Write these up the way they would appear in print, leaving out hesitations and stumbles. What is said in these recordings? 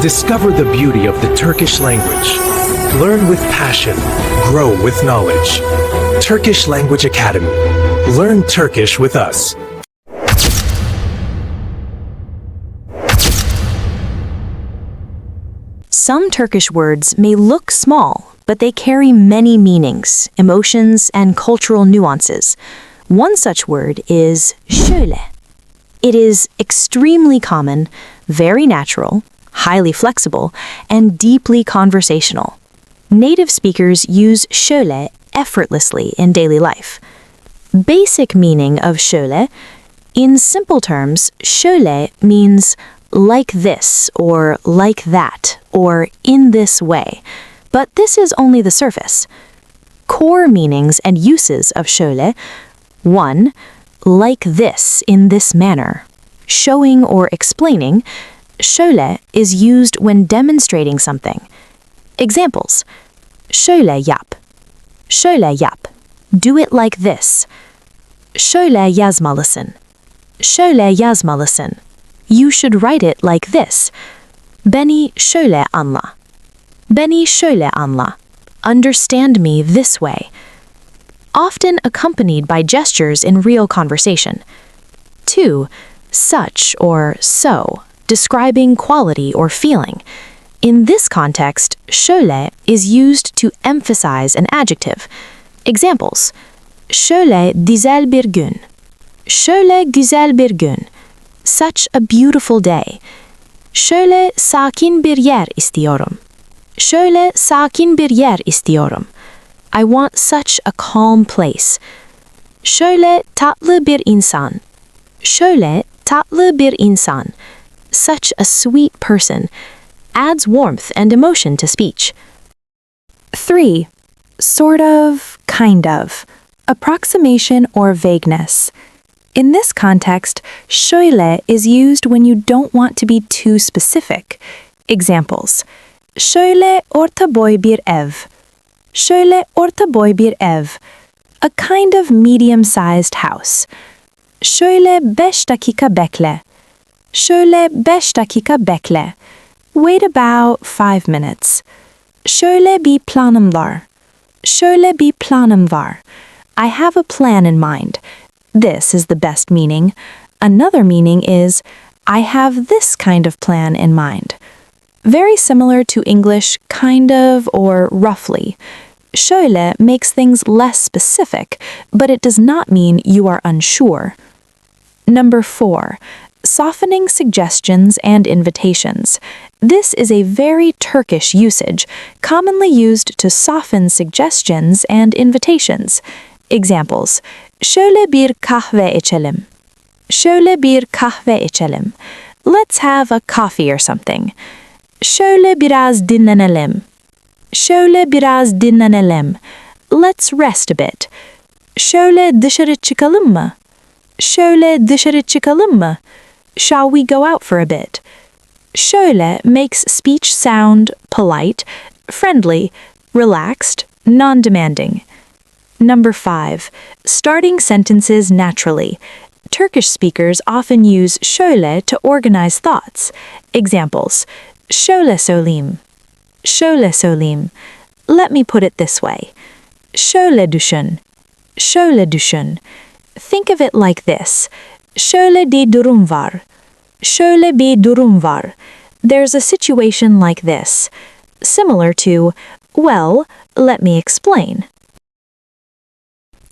Discover the beauty of the Turkish language. Learn with passion. Grow with knowledge. Turkish Language Academy. Learn Turkish with us. Some Turkish words may look small, but they carry many meanings, emotions, and cultural nuances. One such word is şöyle. It is extremely common, very natural, highly flexible, and deeply conversational. Native speakers use şöyle effortlessly in daily life. Basic meaning of şöyle: in simple terms, şöyle means like this, or like that, or in this way. But this is only the surface. Core meanings and uses of şöyle: 1. Like this, in this manner. Showing or explaining, şöyle is used when demonstrating something. Examples: şöyle yap. Şöyle yap. Do it like this. Şöyle yazmalısın. Şöyle yazmalısın. You should write it like this. Beni şöyle anla. Beni şöyle anla. Understand me this way. Often accompanied by gestures in real conversation. 2. Such or so, describing quality or feeling. In this context, şöyle is used to emphasize an adjective. Examples: şöyle güzel bir gün. Şöyle güzel bir gün. Such a beautiful day. Şöyle sakin bir yer istiyorum. Şöyle sakin bir yer istiyorum. I want such a calm place. Şöyle tatlı bir insan. Şöyle tatlı bir insan. Such a sweet person. Adds warmth and emotion to speech. 3. Sort of, kind of. Approximation or vagueness. In this context, şöyle is used when you don't want to be too specific. Examples: şöyle orta boy bir ev. Şöyle orta boy bir ev. A kind of medium-sized house. Şöyle 5 dakika bekle. Şöyle 5 dakika bekle. Wait about 5 minutes. Şöyle bir planım var. Şöyle bir planım var. I have a plan in mind. This is the best meaning. Another meaning is, I have this kind of plan in mind. Very similar to English kind of or roughly. Şöyle makes things less specific, but it does not mean you are unsure. Number 4. Softening suggestions and invitations. This is a very Turkish usage, commonly used to soften suggestions and invitations. Examples: şöyle bir kahve içelim. Şöyle bir kahve içelim. Let's have a coffee or something. Şöyle biraz dinlenelim. Şöyle biraz dinlenelim. Let's rest a bit. Şöyle dışarı çıkalım mı? Şöyle dışarı çıkalım mı? Shall we go out for a bit? Şöyle makes speech sound polite, friendly, relaxed, non-demanding. Number 5. Starting sentences naturally. Turkish speakers often use şöyle to organize thoughts. Examples: şöyle söyleyeyim. Şöyle söyleyeyim. Let me put it this way. Şöyle düşün. Şöyle düşün. Think of it like this. Şöyle bir durum var. Şöyle bir durum var. There's a situation like this. Similar to, well, let me explain.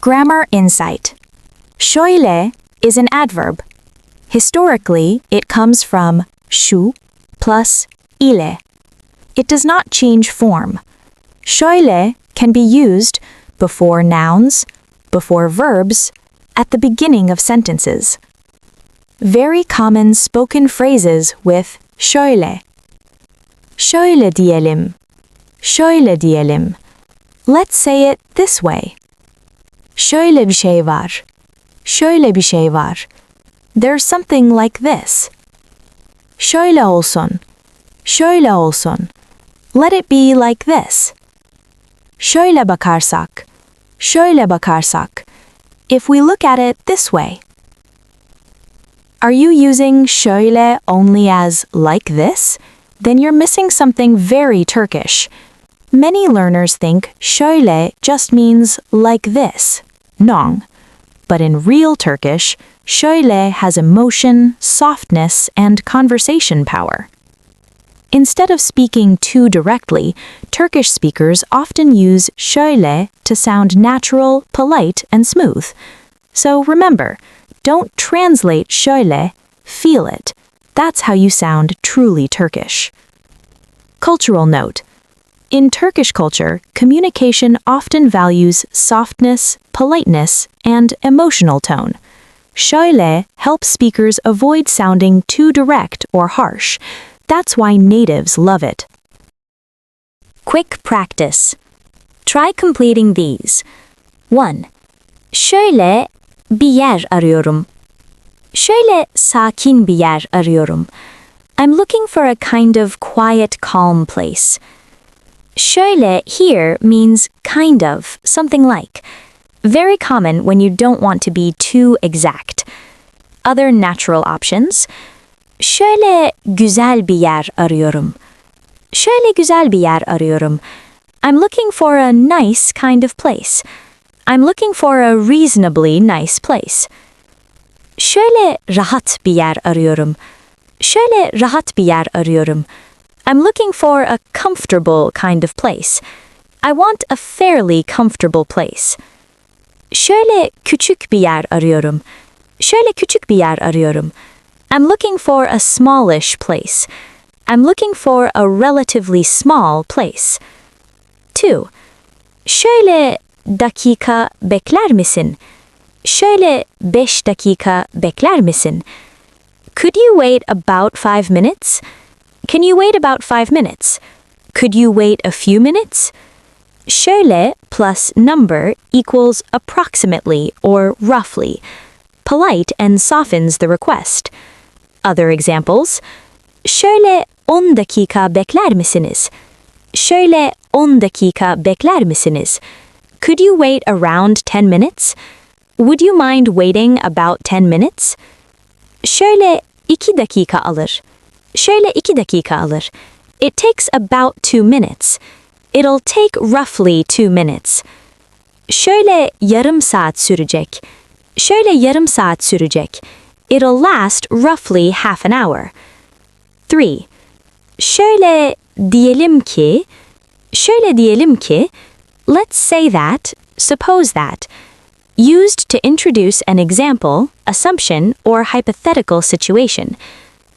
Grammar insight. Şöyle is an adverb. Historically, it comes from şu plus ile. It does not change form. Şöyle can be used before nouns, before verbs, at the beginning of sentences. Very common spoken phrases with şöyle. Şöyle diyelim. Şöyle diyelim. Let's say it this way. Şöyle bir şey var. Şöyle bir şey var. There's something like this. Şöyle olsun. Şöyle olsun. Let it be like this. Şöyle bakarsak. Şöyle bakarsak. If we look at it this way. Are you using şöyle only as like this? then you're missing something very Turkish. Many learners think şöyle just means like this, nong. But in real Turkish, şöyle has emotion, softness, and conversation power. Instead of speaking too directly, Turkish speakers often use şöyle to sound natural, polite, and smooth. So remember, don't translate şöyle, feel it. That's how you sound truly Turkish. Cultural note. In Turkish culture, communication often values softness, politeness, and emotional tone. Şöyle helps speakers avoid sounding too direct or harsh. That's why natives love it. Quick practice. Try completing these. 1. Şöyle bir yer arıyorum. Şöyle sakin bir yer arıyorum. I'm looking for a kind of quiet, calm place. Şöyle here means kind of, something like. Very common when you don't want to be too exact. Other natural options. Şöyle güzel bir yer arıyorum. Şöyle güzel bir yer arıyorum. I'm looking for a nice kind of place. I'm looking for a reasonably nice place. Şöyle rahat bir yer arıyorum. Şöyle rahat bir yer arıyorum. I'm looking for a comfortable kind of place. I want a fairly comfortable place. Şöyle küçük bir yer arıyorum. Şöyle küçük bir yer arıyorum. I'm looking for a smallish place. I'm looking for a relatively small place. 2. Şöyle dakika bekler misin? Şöyle 5 dakika bekler misin? Could you wait about 5 minutes? Can you wait about 5 minutes? Could you wait a few minutes? Şöyle plus number equals approximately or roughly. Polite and softens the request. Other examples. Şöyle 10 dakika bekler misiniz? Şöyle 10 dakika bekler misiniz? Could you wait around 10 minutes? Would you mind waiting about 10 minutes? Şöyle 2 dakika alır. Şöyle 2 dakika alır. It takes about 2 minutes. It'll take roughly 2 minutes. Şöyle yarım saat sürecek. Şöyle yarım saat sürecek. It'll last roughly half an hour. 3. Şöyle diyelim ki, let's say that, suppose that, used to introduce an example, assumption, or hypothetical situation.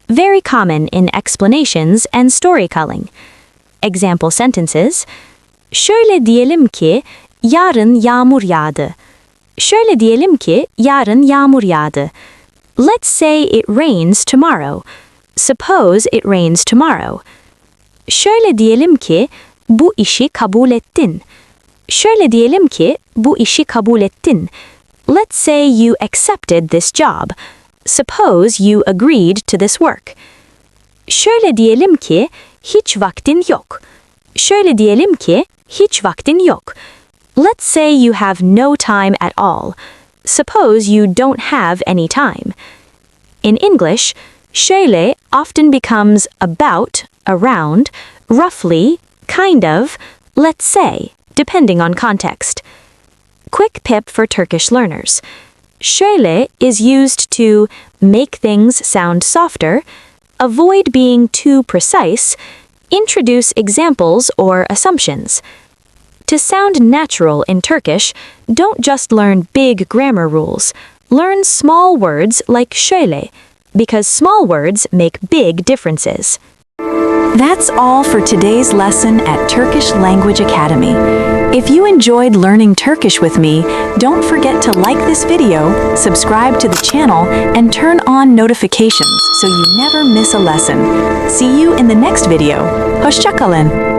Very common in explanations and storytelling. Example sentences. Şöyle diyelim ki yarın yağmur yağdı. Şöyle diyelim ki yarın yağmur yağdı. Let's say it rains tomorrow. Suppose it rains tomorrow. Şöyle diyelim ki bu işi kabul ettin. Şöyle diyelim ki bu işi kabul ettin. Let's say you accepted this job. Suppose you agreed to this work. Şöyle diyelim ki hiç vaktin yok. Şöyle diyelim ki hiç vaktin yok. Let's say you have no time at all. Suppose you don't have any time. In English, şöyle often becomes about, around, roughly, kind of, let's say, depending on context. Quick tip for Turkish learners. Şöyle is used to make things sound softer, avoid being too precise, introduce examples or assumptions. To sound natural in Turkish, don't just learn big grammar rules. Learn small words like şöyle, because small words make big differences. That's all for today's lesson at Turkish Language Academy. If you enjoyed learning Turkish with me, don't forget to like this video, subscribe to the channel, and turn on notifications so you never miss a lesson. See you in the next video. Hoşça kalın.